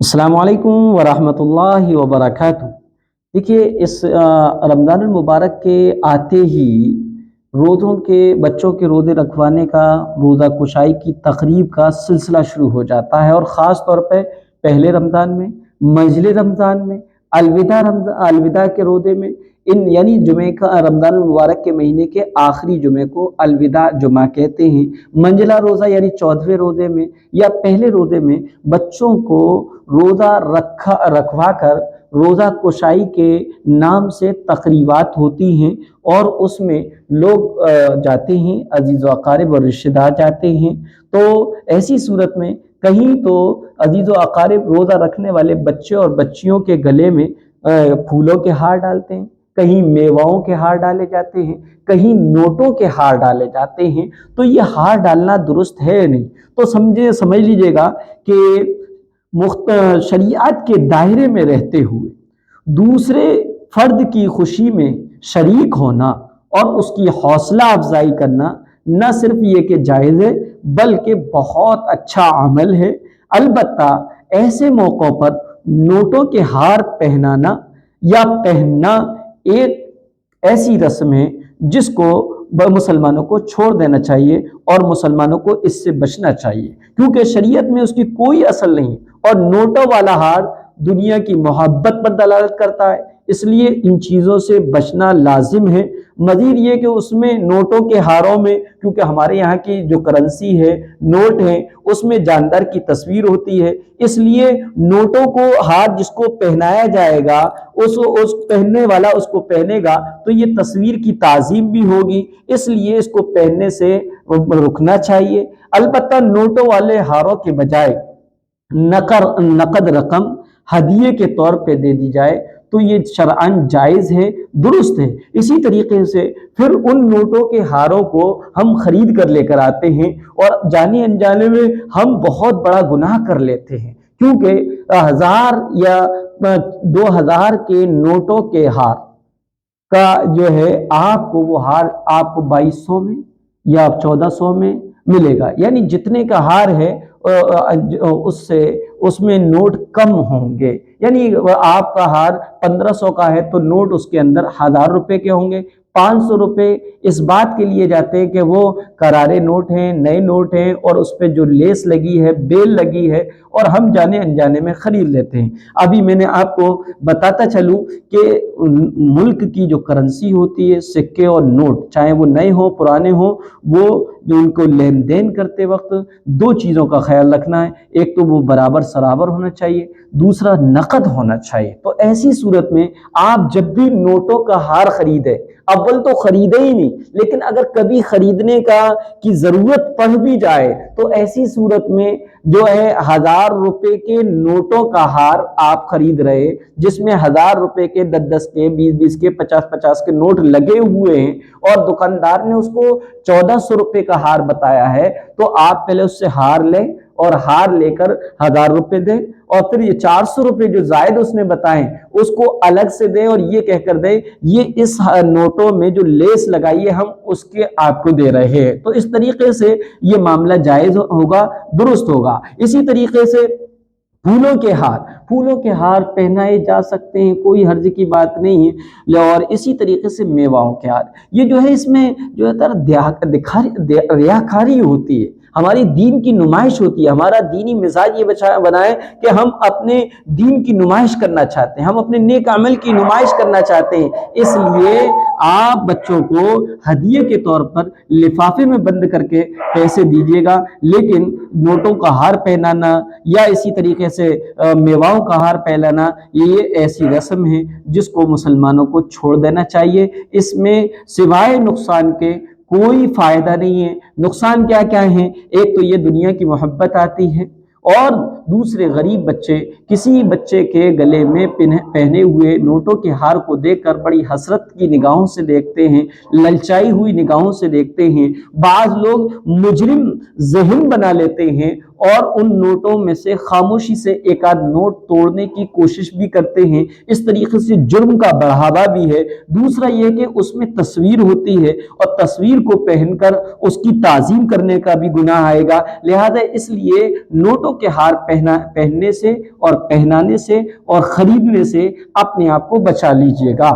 अस्सलाम वालेकुम वरहमतुल्लाहि वबरकातुहू। देखिए इस रमज़ान मुबारक के आते ही रोज़ों के बच्चों के रोज़े रखवाने का, रोज़ा कुशाई की तक़रीब का सिलसिला शुरू हो जाता है और ख़ास तौर पे पहले रमज़ान में, मंझले रमज़ान में, अलविदा के रोज़े में, इन यानी जुमे का रमज़ान मुबारक के महीने के आखिरी जुमे को अलविदा जुमा कहते हैं। मंझला रोज़ा यानी 14वें रोज़े में या पहले रोज़े में बच्चों को रोज़ा रखवा कर रोज़ा कुशाई के नाम से तक़रीबात होती हैं और उसमें लोग जाते हैं, अज़ीज़ व अक़ारिब और रिश्तेदार जाते हैं। तो ऐसी सूरत में कहीं तो अज़ीज़ व अक़ारिब रोज़ा रखने वाले बच्चे और बच्चियों के गले में फूलों के हार डालते हैं, कहीं मेवाओं के हार डाले जाते हैं, कहीं नोटों के हार डाले जाते हैं। तो ये हार डालना दुरुस्त है नहीं। तो समझ लीजिएगा कि शरीयत के दायरे में रहते हुए दूसरे फर्द की खुशी में शरीक होना और उसकी हौसला अफजाई करना न सिर्फ ये कि जायज़ है बल्कि बहुत अच्छा अमल है। अलबत्ता ऐसे मौक़ों पर नोटों के हार पहनाना या पहनना एक ऐसी रस्म है जिसको मुसलमानों को छोड़ देना चाहिए और मुसलमानों को इससे बचना चाहिए, क्योंकि शरीयत में उसकी कोई असल नहीं और नोटों वाला हार दुनिया की मोहब्बत पर दलालत करता है, इसलिए इन चीज़ों से बचना लाजिम है। मज़ीद ये कि उसमें नोटों के हारों में, क्योंकि हमारे यहाँ की जो करेंसी है, नोट है, उसमें जानदार की तस्वीर होती है, इसलिए नोटों को हार जिसको पहनाया जाएगा उस पहनने वाला उसको पहनेगा तो ये तस्वीर की ताज़ीम भी होगी, इसलिए इसको पहनने से रुकना चाहिए। अलबत्ता नोटों वाले हारों के बजाय नकद रकम हदिये के तौर पे दे दी जाए तो ये शरअन जायज़ है, दुरुस्त है। इसी तरीके से फिर उन नोटों के हारों को हम खरीद कर लेकर आते हैं और जाने अनजाने में हम बहुत बड़ा गुनाह कर लेते हैं, क्योंकि 1000 या 2000 के नोटों के हार का जो है आपको वो हार आपको 2200 में या 1400 में मिलेगा, यानी जितने का हार है उससे उसमें नोट कम होंगे। यानी आपका हार 1500 का है तो नोट उसके अंदर 1000 रुपए के होंगे। 500 रुपए इस बात के लिए जाते हैं कि वो करारे नोट हैं, नए नोट हैं और उस पर जो लेस लगी है, बेल लगी है, और हम जाने अनजाने में खरीद लेते हैं। अभी मैंने आपको बताता चलूं कि मुल्क की जो करेंसी होती है, सिक्के और नोट, चाहे वो नए हो पुराने हो, वो जो उनको लेन देन करते वक्त दो चीज़ों का ख्याल रखना है। एक तो वो बराबर सराबर होना चाहिए, दूसरा नकद होना चाहिए। तो ऐसी सूरत में आप जब भी नोटों का हार खरीदे, अव्वल तो खरीदे ही नहीं, लेकिन अगर कभी खरीदने की ज़रूरत पड़ भी जाए तो ऐसी सूरत में जो है 1000 रुपए के नोटों का हार आप खरीद रहे, जिसमें 1000 रुपए के 10-10 के 20-20 के 50-50 के नोट लगे हुए हैं और दुकानदार ने उसको 1400 रुपए का हार बताया है, तो आप पहले उससे हार लें और हार लेकर 1000 रुपए दें और फिर ये 400 रुपए जो जायद उसने बताए उसको अलग से दें और ये कहकर दें ये इस नोटों में जो लेस लगाई है हम उसके आपको दे रहे हैं। तो इस तरीके से ये मामला जायज होगा, दुरुस्त होगा। इसी तरीके से फूलों के हार पहनाए जा सकते हैं, कोई हर्ज की बात नहीं है। और इसी तरीके से मेवाओं के हार, ये जो है इसमें जो है रियाकारी होती है, हमारी दीन की नुमाइश होती है। हमारा दीनी मिजाज ये बनाए कि हम अपने दीन की नुमाइश करना चाहते हैं, हम अपने नेक अमल की नुमाइश करना चाहते हैं, इसलिए आप बच्चों को हदिये के तौर पर लिफाफे में बंद करके पैसे दीजिएगा, लेकिन नोटों का हार पहनाना या इसी तरीके से मेवाओं का हार पहनाना ये ऐसी रस्म है जिसको मुसलमानों को छोड़ देना चाहिए। इसमें सिवाय नुकसान के कोई फायदा नहीं है। नुकसान क्या क्या है? एक तो ये दुनिया की मोहब्बत आती है और दूसरे गरीब बच्चे किसी बच्चे के गले में पहने हुए नोटों के हार को देखकर बड़ी हसरत की निगाहों से देखते हैं, ललचाई हुई निगाहों से देखते हैं। बाज लोग मुजरिम ज़हन बना लेते हैं اور ان نوٹوں میں سے خاموشی سے ایک آدھ نوٹ توڑنے کی کوشش بھی کرتے ہیں، اس طریقے سے جرم کا بڑھاوا بھی ہے۔ دوسرا یہ کہ اس میں تصویر ہوتی ہے اور تصویر کو پہن کر اس کی تعظیم کرنے کا بھی گناہ آئے گا، لہذا اس لیے نوٹوں کے ہار پہننے سے اور پہنانے سے اور خریدنے سے اپنے آپ کو بچا لیجئے گا۔